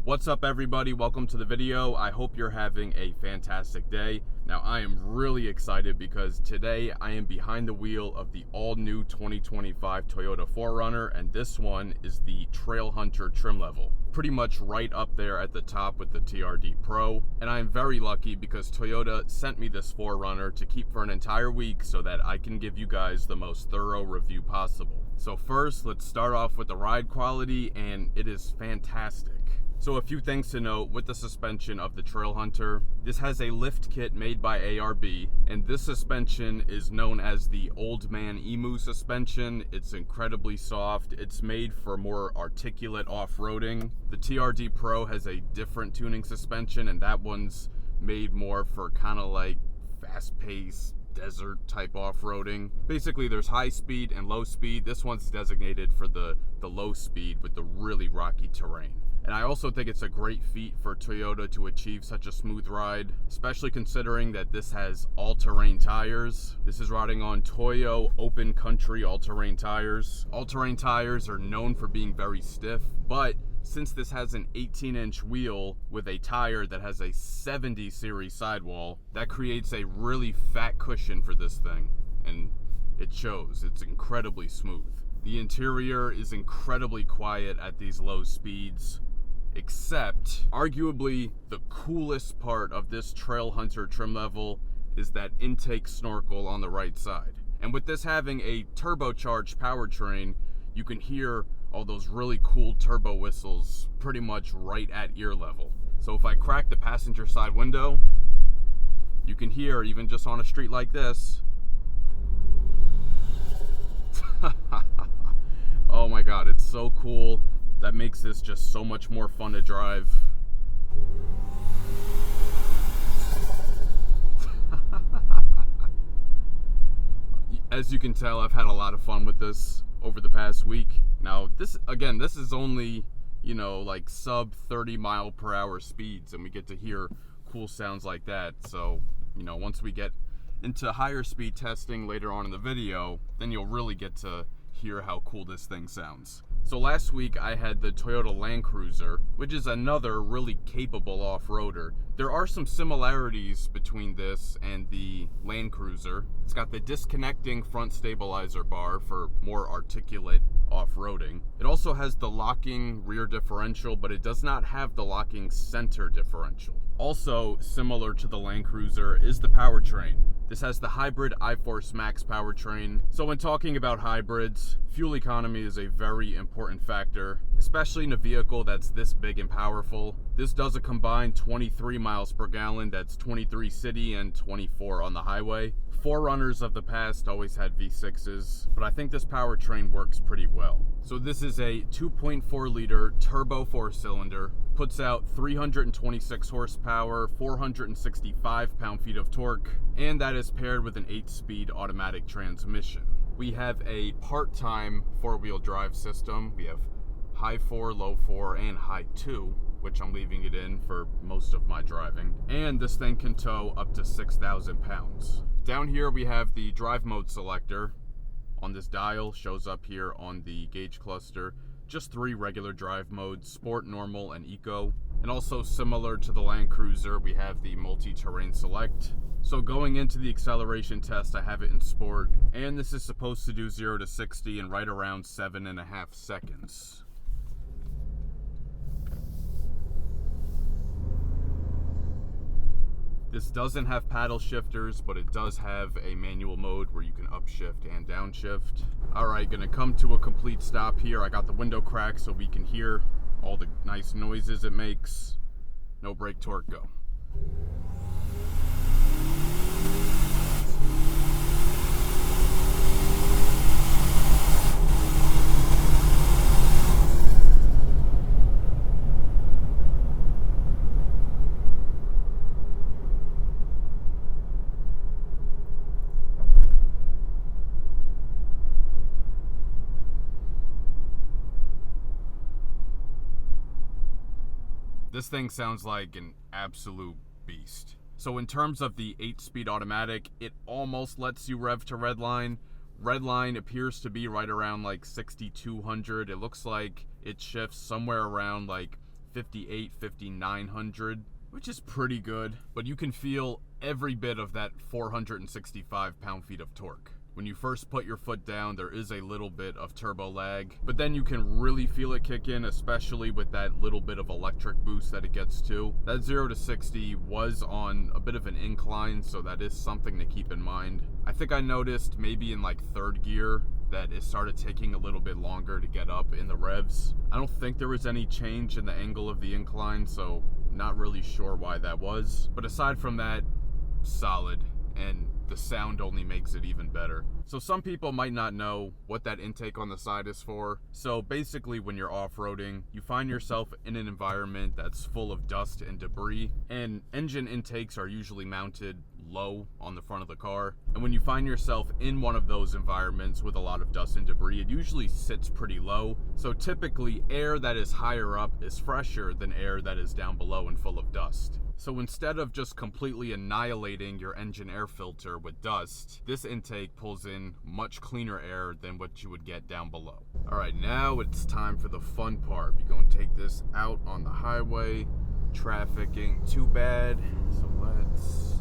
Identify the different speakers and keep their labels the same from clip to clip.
Speaker 1: What's up everybody, welcome to the video. I hope you're having a fantastic day. Now I am really excited because today I am behind the wheel of the all new 2025 Toyota 4Runner, and this one is the Trailhunter trim level. Pretty much right up there at the top with the TRD Pro, and I am very lucky because Toyota sent me this 4Runner to keep for an entire week so that I can give you guys the most thorough review possible. So first, let's start off with the ride quality, and it is fantastic. So a few things to note with the suspension of the Trailhunter. This has a lift kit made by ARB, and this suspension is known as the Old Man Emu suspension. It's incredibly soft. It's made for more articulate off-roading. The TRD Pro has a different tuning suspension, and that one's made more for kind of like fast-paced desert type off-roading. Basically there's high speed and low speed. This one's designated for the low speed with the really rocky terrain. And I also think it's a great feat for Toyota to achieve such a smooth ride, especially considering that this has all-terrain tires. This is riding on Toyo open country all-terrain tires. All-terrain tires are known for being very stiff, but since this has an 18-inch wheel with a tire that has a 70 series sidewall, that creates a really fat cushion for this thing, and it shows. It's incredibly smooth. The interior is incredibly quiet at these low speeds, except arguably the coolest part of this Trailhunter trim level is that intake snorkel on the right side. And with this having a turbocharged powertrain, you can hear all those really cool turbo whistles pretty much right at ear level. So if I crack the passenger side window, you can hear, even just on a street like this, oh my god, it's so cool. That makes this just so much more fun to drive. As you can tell, I've had a lot of fun with this over the past week. Now, this is only, like sub 30 mile per hour speeds, and we get to hear cool sounds like that. So, once we get into higher speed testing later on in the video, then you'll really get to hear how cool this thing sounds. So last week I had the Toyota Land Cruiser, which is another really capable off-roader. There are some similarities between this and the Land Cruiser. It's got the disconnecting front stabilizer bar for more articulate off-roading. It also has the locking rear differential, but it does not have the locking center differential. Also similar to the Land Cruiser is the powertrain. This has the hybrid iForce Max powertrain. So when talking about hybrids, fuel economy is a very important factor, especially in a vehicle that's this big and powerful. This does a combined 23 miles per gallon, that's 23 city and 24 on the highway. 4Runners of the past always had V6s, but I think this powertrain works pretty well. So this is a 2.4 liter turbo 4-cylinder, puts out 326 horsepower, 465 pound-feet of torque, and that is paired with an 8-speed automatic transmission. We have a part-time 4-wheel drive system. We have high 4, low 4, and high 2, which I'm leaving it in for most of my driving. And this thing can tow up to 6,000 pounds. Down here we have the drive mode selector. On this dial, shows up here on the gauge cluster. Just 3 regular drive modes, Sport, Normal, and Eco. And also similar to the Land Cruiser, we have the multi-terrain select. So going into the acceleration test, I have it in Sport, and this is supposed to do 0 to 60 in right around 7.5 seconds. This doesn't have paddle shifters, but it does have a manual mode where you can upshift and downshift. Alright, gonna come to a complete stop here. I got the window cracked so we can hear all the nice noises it makes. No brake torque, go. This thing sounds like an absolute beast. So in terms of the 8-speed automatic, it almost lets you rev to redline. Redline appears to be right around like 6,200. It looks like it shifts somewhere around like 5,900, which is pretty good, but you can feel every bit of that 465 pound-feet of torque. When you first put your foot down, there is a little bit of turbo lag, but then you can really feel it kick in, especially with that little bit of electric boost that it gets to. That 0 to 60 was on a bit of an incline, so that is something to keep in mind. I think I noticed maybe in like third gear that it started taking a little bit longer to get up in the revs. I don't think there was any change in the angle of the incline, so not really sure why that was. But aside from that, solid, and the sound only makes it even better. So some people might not know what that intake on the side is for. So basically when you're off-roading, you find yourself in an environment that's full of dust and debris, and engine intakes are usually mounted low on the front of the car. And when you find yourself in one of those environments with a lot of dust and debris, it usually sits pretty low. So typically air that is higher up is fresher than air that is down below and full of dust. So instead of just completely annihilating your engine air filter with dust, this intake pulls in much cleaner air than what you would get down below. All right, now it's time for the fun part. We're going to take this out on the highway. Traffic ain't too bad, so let's...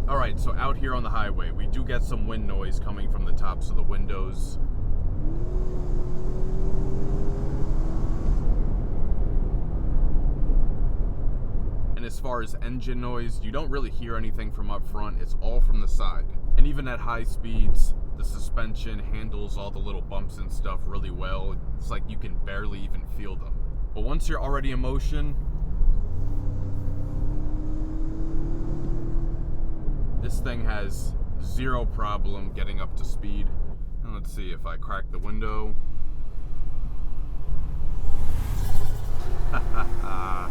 Speaker 1: Alright, so out here on the highway, we do get some wind noise coming from the tops of the windows. And as far as engine noise, you don't really hear anything from up front, it's all from the side. And even at high speeds, the suspension handles all the little bumps and stuff really well. It's like you can barely even feel them. But once you're already in motion, this thing has zero problem getting up to speed. And let's see if I crack the window. I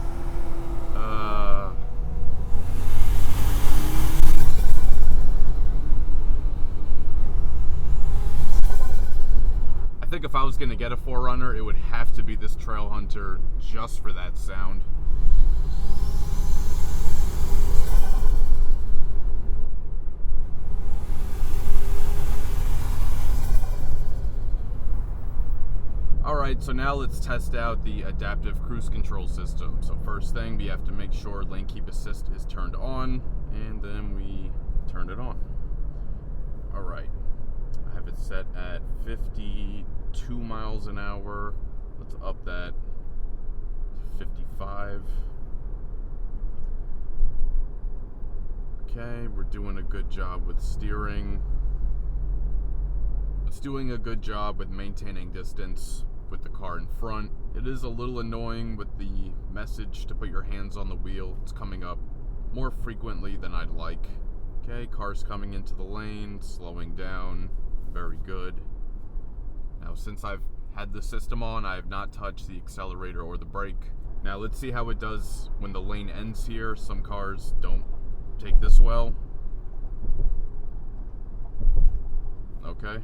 Speaker 1: think if I was gonna get a 4Runner, it would have to be this Trailhunter just for that sound. Alright, so now let's test out the adaptive cruise control system. So first thing, we have to make sure lane keep assist is turned on, and then we turn it on. Alright, I have it set at 52 miles an hour. Let's up that to 55. Okay, we're doing a good job with steering. It's doing a good job with maintaining distance with the car in front. It is a little annoying with the message to put your hands on the wheel. It's coming up more frequently than I'd like. Okay, car's coming into the lane, slowing down, very good. Now since I've had the system on, I have not touched the accelerator or the brake. Now let's see how it does when the lane ends here. Some cars don't take this well. Okay.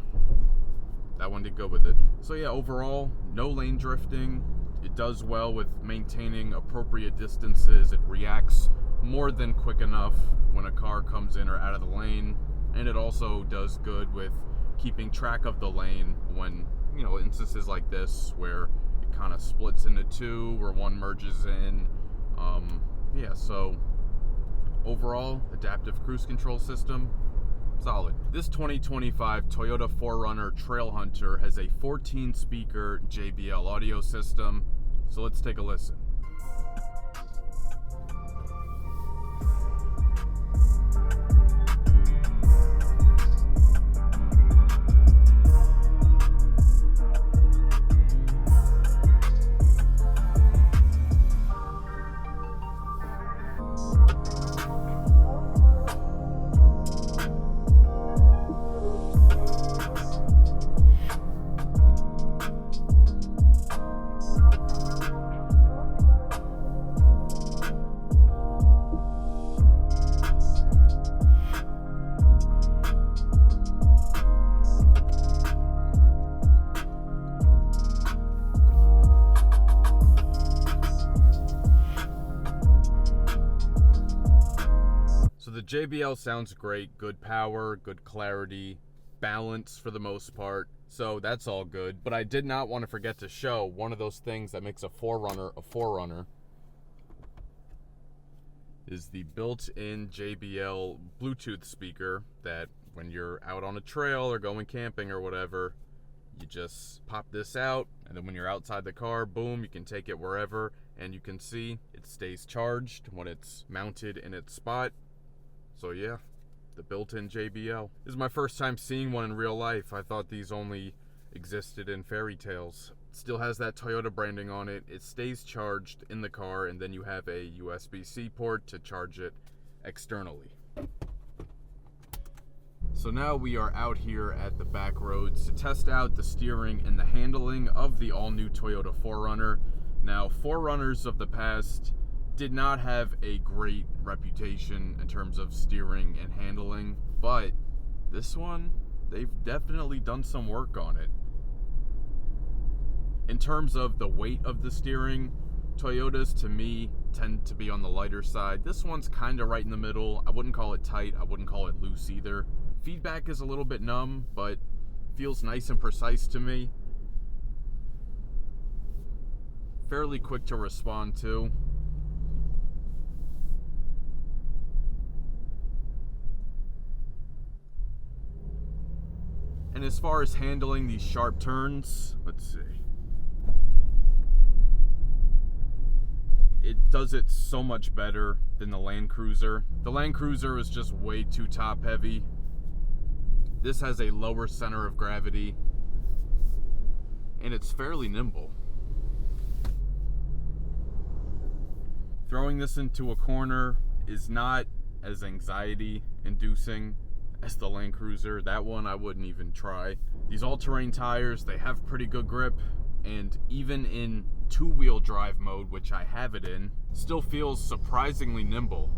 Speaker 1: That one did go with it. So yeah, overall, no lane drifting. It does well with maintaining appropriate distances. It reacts more than quick enough when a car comes in or out of the lane. And it also does good with keeping track of the lane when, you know, instances like this where it kind of splits into two, where one merges in. Yeah, so overall, adaptive cruise control system, solid. This 2025 Toyota 4Runner Trailhunter has a 14-speaker JBL audio system, so let's take a listen. JBL sounds great, good power, good clarity, balance for the most part, so that's all good. But I did not want to forget to show one of those things that makes a 4Runner a 4Runner is the built-in JBL Bluetooth speaker that when you're out on a trail or going camping or whatever, you just pop this out, and then when you're outside the car, boom, you can take it wherever, and you can see it stays charged when it's mounted in its spot. So yeah, the built-in JBL. This is my first time seeing one in real life. I thought these only existed in fairy tales. It still has that Toyota branding on it. It stays charged in the car, and then you have a USB-C port to charge it externally. So now we are out here at the back roads to test out the steering and the handling of the all-new Toyota 4Runner. Now, 4Runners of the past did not have a great reputation in terms of steering and handling, but this one, they've definitely done some work on it. In terms of the weight of the steering, Toyotas, to me, tend to be on the lighter side. This one's kind of right in the middle. I wouldn't call it tight. I wouldn't call it loose either. Feedback is a little bit numb, but feels nice and precise to me. Fairly quick to respond to. And as far as handling these sharp turns, let's see. It does it so much better than the Land Cruiser. The Land Cruiser is just way too top heavy. This has a lower center of gravity, and it's fairly nimble. Throwing this into a corner is not as anxiety-inducing as the Land Cruiser. That one I wouldn't even try. These all-terrain tires, they have pretty good grip, and even in two-wheel drive mode, which I have it in, still feels surprisingly nimble.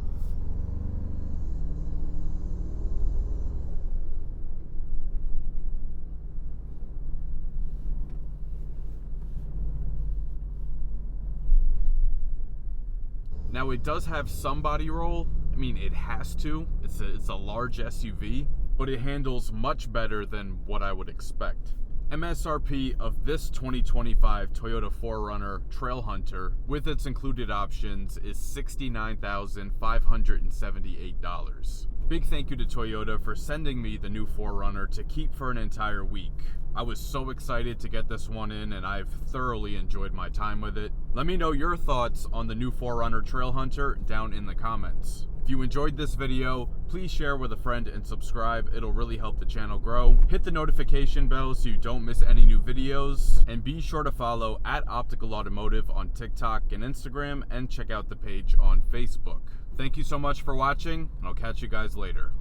Speaker 1: Now it does have some body roll. I mean, it has to. It's a large SUV, but it handles much better than what I would expect. MSRP of this 2025 Toyota 4Runner Trailhunter with its included options is $69,578. Big thank you to Toyota for sending me the new 4Runner to keep for an entire week. I was so excited to get this one in, and I've thoroughly enjoyed my time with it. Let me know your thoughts on the new 4Runner Trailhunter down in the comments. If you enjoyed this video, please share with a friend and subscribe. It'll really help the channel grow. Hit the notification bell so you don't miss any new videos. And be sure to follow @OpticalAutomotive on TikTok and Instagram, and check out the page on Facebook. Thank you so much for watching, and I'll catch you guys later.